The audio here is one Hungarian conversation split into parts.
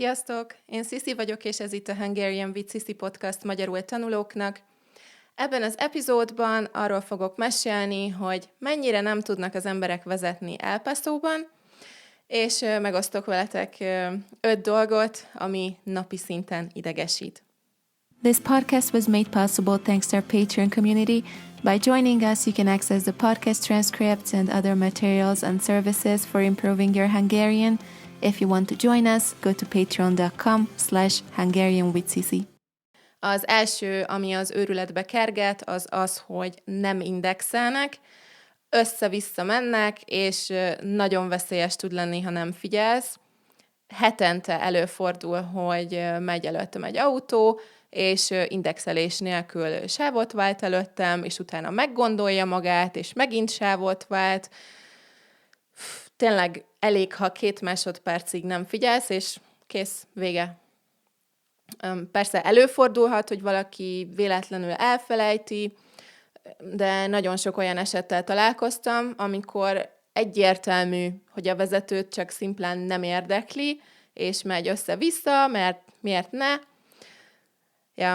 Sziasztok! Én Sziszi vagyok, és ez itt a Hungarian with Sissi podcast magyarul tanulóknak. Ebben az epizódban arról fogok mesélni, hogy mennyire nem tudnak az emberek vezetni El Pasoban, és megosztok veletek 5 dolgot, ami napi szinten idegesít. This podcast was made possible thanks to our Patreon community. By joining us, you can access the podcast transcripts and other materials and services for improving your Hungarian. If you want to join us, go to patreon.com/HungarianWithSissi. Az első, ami az őrületbe kerget, az, hogy nem indexelnek, össze-vissza mennek, és nagyon veszélyes tud lenni, ha nem figyelsz. Hetente előfordul, hogy megy előttem egy autó, és indexelés nélkül sávot vált előttem, és utána meggondolja magát, és megint sávot vált. Tényleg elég, ha 2 másodpercig nem figyelsz, és kész, vége. Persze előfordulhat, hogy valaki véletlenül elfelejti, de nagyon sok olyan esettel találkoztam, amikor egyértelmű, hogy a vezetőt csak szimplán nem érdekli, és megy össze-vissza, mert miért ne? Ja.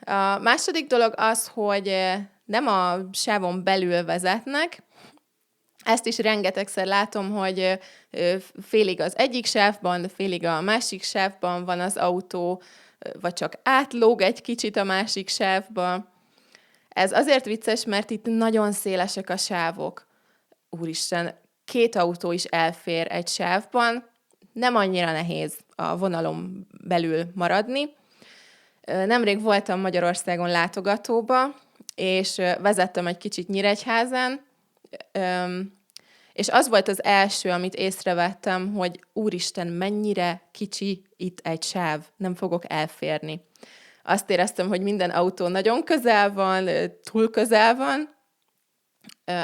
A második dolog az, hogy nem a sávon belül vezetnek. Ezt is rengetegszer látom, hogy félig az egyik sávban, félig a másik sávban van az autó, vagy csak átlóg egy kicsit a másik sávba. Ez azért vicces, mert itt nagyon szélesek a sávok. Úristen, 2 autó is elfér egy sávban, nem annyira nehéz a vonalon belül maradni. Nemrég voltam Magyarországon látogatóba, és vezettem egy kicsit Nyíregyházán, és az volt az első, amit észrevettem, hogy úristen, mennyire kicsi itt egy sáv, nem fogok elférni. Azt éreztem, hogy minden autó nagyon közel van, túl közel van.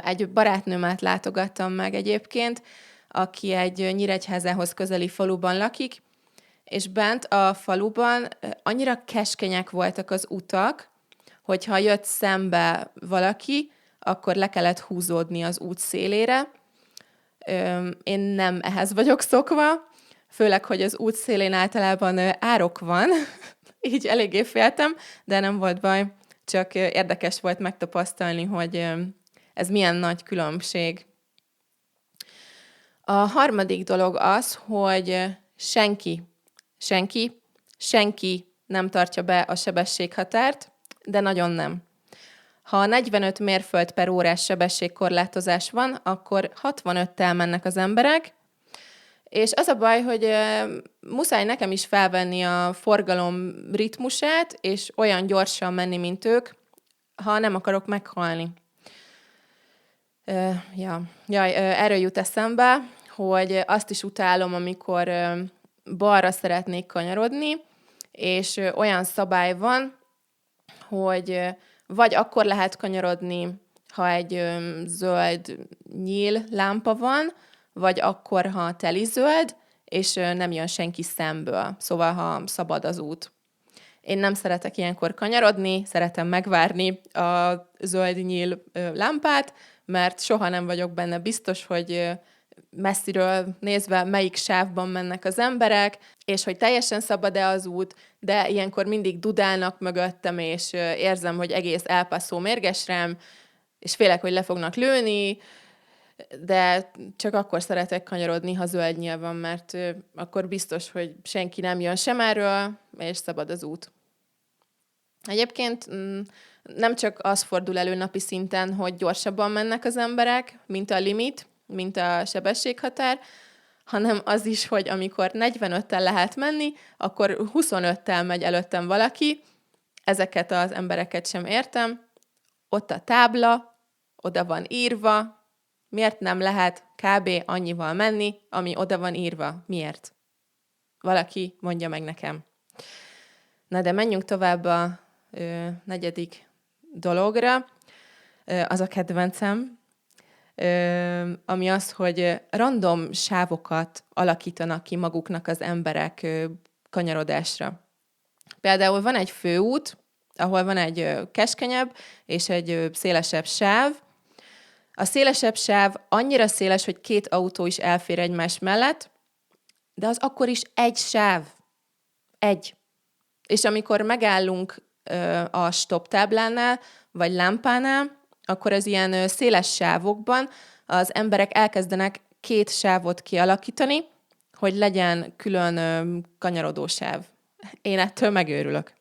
Egy barátnőmet látogattam meg egyébként, aki egy Nyíregyházához közeli faluban lakik, és bent a faluban annyira keskenyek voltak az utak, hogyha jött szembe valaki, akkor le kellett húzódni az út szélére. Én nem ehhez vagyok szokva, főleg, hogy az út szélén általában árok van, így eléggé féltem, de nem volt baj, csak érdekes volt megtapasztalni, hogy ez milyen nagy különbség. A harmadik dolog az, hogy senki nem tartja be a sebességhatárt, de nagyon nem. Ha 45 mérföld per órás sebességkorlátozás van, akkor 65-tel mennek az emberek, és az a baj, hogy muszáj nekem is felvenni a forgalom ritmusát, és olyan gyorsan menni, mint ők, ha nem akarok meghalni. Erről jut eszembe, hogy azt is utálom, amikor balra szeretnék kanyarodni, és olyan szabály van, hogy vagy akkor lehet kanyarodni, ha egy zöld nyíl lámpa van, vagy akkor, ha teli zöld, és nem jön senki szemből, szóval, ha szabad az út. Én nem szeretek ilyenkor kanyarodni, szeretem megvárni a zöld nyíl lámpát, mert soha nem vagyok benne biztos, hogy messziről nézve melyik sávban mennek az emberek, és hogy teljesen szabad-e az út, de ilyenkor mindig dudálnak mögöttem, és érzem, hogy egész El Paso mérges rám, és félek, hogy le fognak lőni, de csak akkor szeretek kanyarodni, ha zöld nyíl van, mert akkor biztos, hogy senki nem jön sem erről, és szabad az út. Egyébként nem csak az fordul elő napi szinten, hogy gyorsabban mennek az emberek, mint a limit, mint a sebességhatár, hanem az is, hogy amikor 45-tel lehet menni, akkor 25-tel megy előttem valaki, ezeket az embereket sem értem, ott a tábla, oda van írva, miért nem lehet kb. Annyival menni, ami oda van írva? Miért? Valaki mondja meg nekem. Na de menjünk tovább a 4. dologra, az a kedvencem, ami az, hogy random sávokat alakítanak ki maguknak az emberek kanyarodásra. Például van egy főút, ahol van egy keskenyebb és egy szélesebb sáv. A szélesebb sáv annyira széles, hogy 2 autó is elfér egymás mellett, de az akkor is egy sáv. Egy. És amikor megállunk a stop táblánál, vagy lámpánál, akkor az ilyen széles sávokban az emberek elkezdenek 2 sávot kialakítani, hogy legyen külön kanyarodó sáv. Én ettől megőrülök.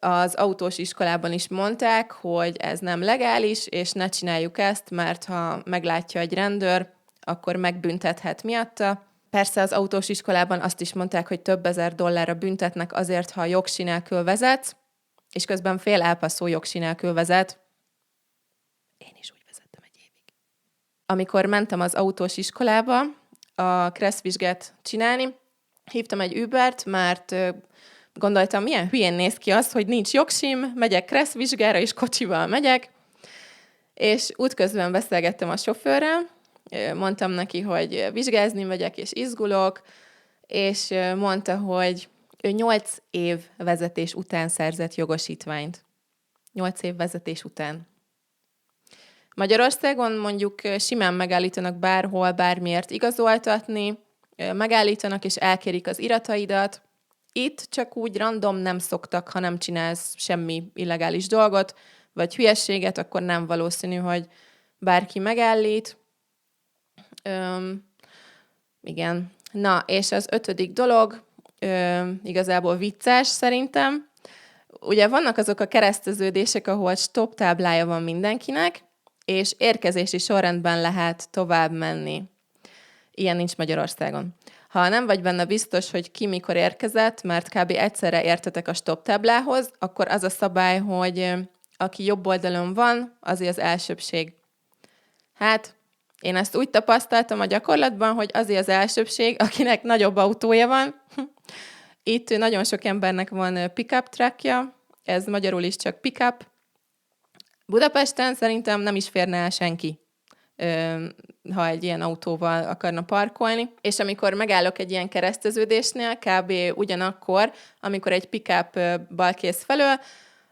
Az autós iskolában is mondták, hogy ez nem legális, és ne csináljuk ezt, mert ha meglátja egy rendőr, akkor megbüntethet miatta. Persze az autós iskolában azt is mondták, hogy több ezer dollárra büntetnek azért, ha jogsi nélkül vezetsz, és közben fél elpasszó jogsi nélkül vezet. Én is úgy vezettem egy évig. Amikor mentem az autós iskolába a kresszvizsgát csinálni, hívtam egy Ubert, mert gondoltam, milyen hülyén néz ki az, hogy nincs jogsim, megyek kresszvizsgára, és kocsival megyek, és útközben beszélgettem a sofőrrel, mondtam neki, hogy vizsgázni megyek, és izgulok, és mondta, hogy ő 8 év vezetés után szerzett jogosítványt. 8 év vezetés után. Magyarországon mondjuk simán megállítanak bárhol, bármiért igazoltatni, megállítanak és elkérik az irataidat. Itt csak úgy random nem szoktak, ha nem csinálsz semmi illegális dolgot, vagy hülyességet, akkor nem valószínű, hogy bárki megállít. Igen. Na, és az 5. dolog, igazából vicces szerintem. Ugye vannak azok a kereszteződések, ahol stop táblája van mindenkinek, és érkezési sorrendben lehet tovább menni. Ilyen nincs Magyarországon. Ha nem vagy benne biztos, hogy ki mikor érkezett, mert kb. Egyszerre értetek a stop táblához, akkor az a szabály, hogy aki jobb oldalon van, azért az elsőbbség. Hát, én ezt úgy tapasztaltam a gyakorlatban, hogy azért az elsőbbség, akinek nagyobb autója van. Itt nagyon sok embernek van pick-up truckja, ez magyarul is csak pick-up. Budapesten szerintem nem is férne el senki, ha egy ilyen autóval akarna parkolni. És amikor megállok egy ilyen kereszteződésnél, kb. Ugyanakkor, amikor egy pick-up balkész felől,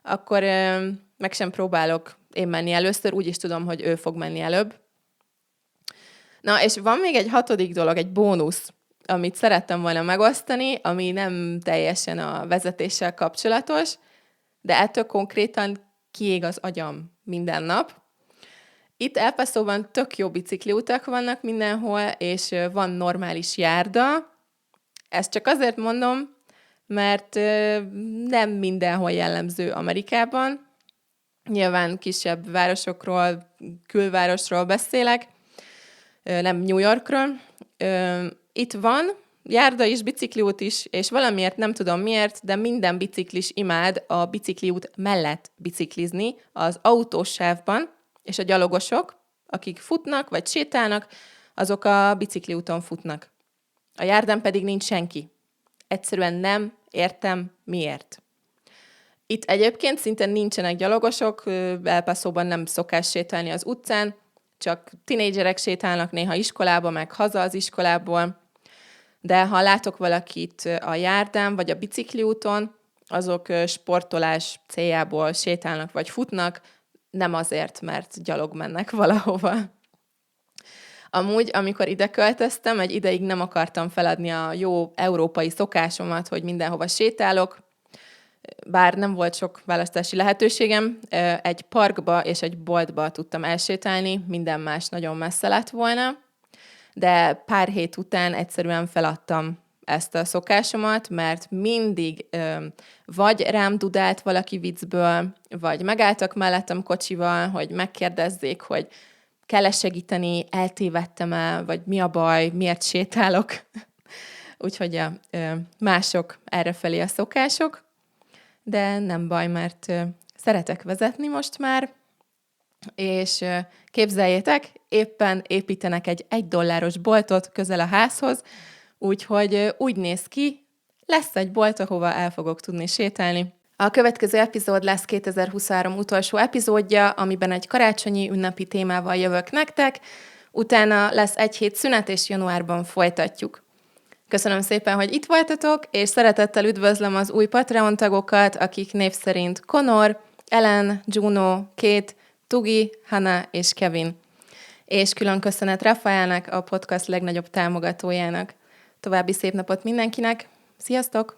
akkor meg sem próbálok én menni először, úgy is tudom, hogy ő fog menni előbb. Na, és van még egy 6. dolog, egy bónusz, amit szerettem volna megosztani, ami nem teljesen a vezetéssel kapcsolatos, de ettől konkrétan kiég az agyam minden nap. Itt El Pasóban tök jó bicikliutak vannak mindenhol, és van normális járda. Ezt csak azért mondom, mert nem mindenhol jellemző Amerikában. Nyilván kisebb városokról, külvárosról beszélek, nem New Yorkról. Itt van járda is, bicikliút is, és valamiért nem tudom miért, de minden biciklis imád a bicikliút mellett biciklizni az autós sávban, és a gyalogosok, akik futnak vagy sétálnak, azok a bicikliúton futnak. A járdán pedig nincs senki. Egyszerűen nem értem miért. Itt egyébként szinte nincsenek gyalogosok, El Pasóban nem szokás sétálni az utcán, csak tinédzserek sétálnak néha iskolába, meg haza az iskolából, de ha látok valakit a járdán vagy a bicikliúton, azok sportolás céljából sétálnak vagy futnak, nem azért, mert gyalog mennek valahova. Amúgy, amikor ide költöztem, egy ideig nem akartam feladni a jó európai szokásomat, hogy mindenhova sétálok, bár nem volt sok választási lehetőségem, egy parkba és egy boltba tudtam elsétálni, minden más nagyon messze lett volna, de pár hét után egyszerűen feladtam ezt a szokásomat, mert mindig vagy rám dudált valaki viccből, vagy megálltak mellettem kocsival, hogy megkérdezzék, hogy kell-e segíteni, eltévedtem-e, vagy mi a baj, miért sétálok. Úgyhogy mások errefelé a szokások, de nem baj, mert szeretek vezetni most már, és képzeljétek, éppen építenek egy $1 boltot közel a házhoz, úgyhogy úgy néz ki, lesz egy bolt, ahova el fogok tudni sétálni. A következő epizód lesz 2023 utolsó epizódja, amiben egy karácsonyi ünnepi témával jövök nektek, utána lesz egy hét szünet, és januárban folytatjuk. Köszönöm szépen, hogy itt voltatok, és szeretettel üdvözlöm az új Patreon tagokat, akik név szerint Conor, Ellen, Juno, Kate, Tugi, Hannah és Kevin. És külön köszönet Rafaelnek, a podcast legnagyobb támogatójának. További szép napot mindenkinek! Sziasztok!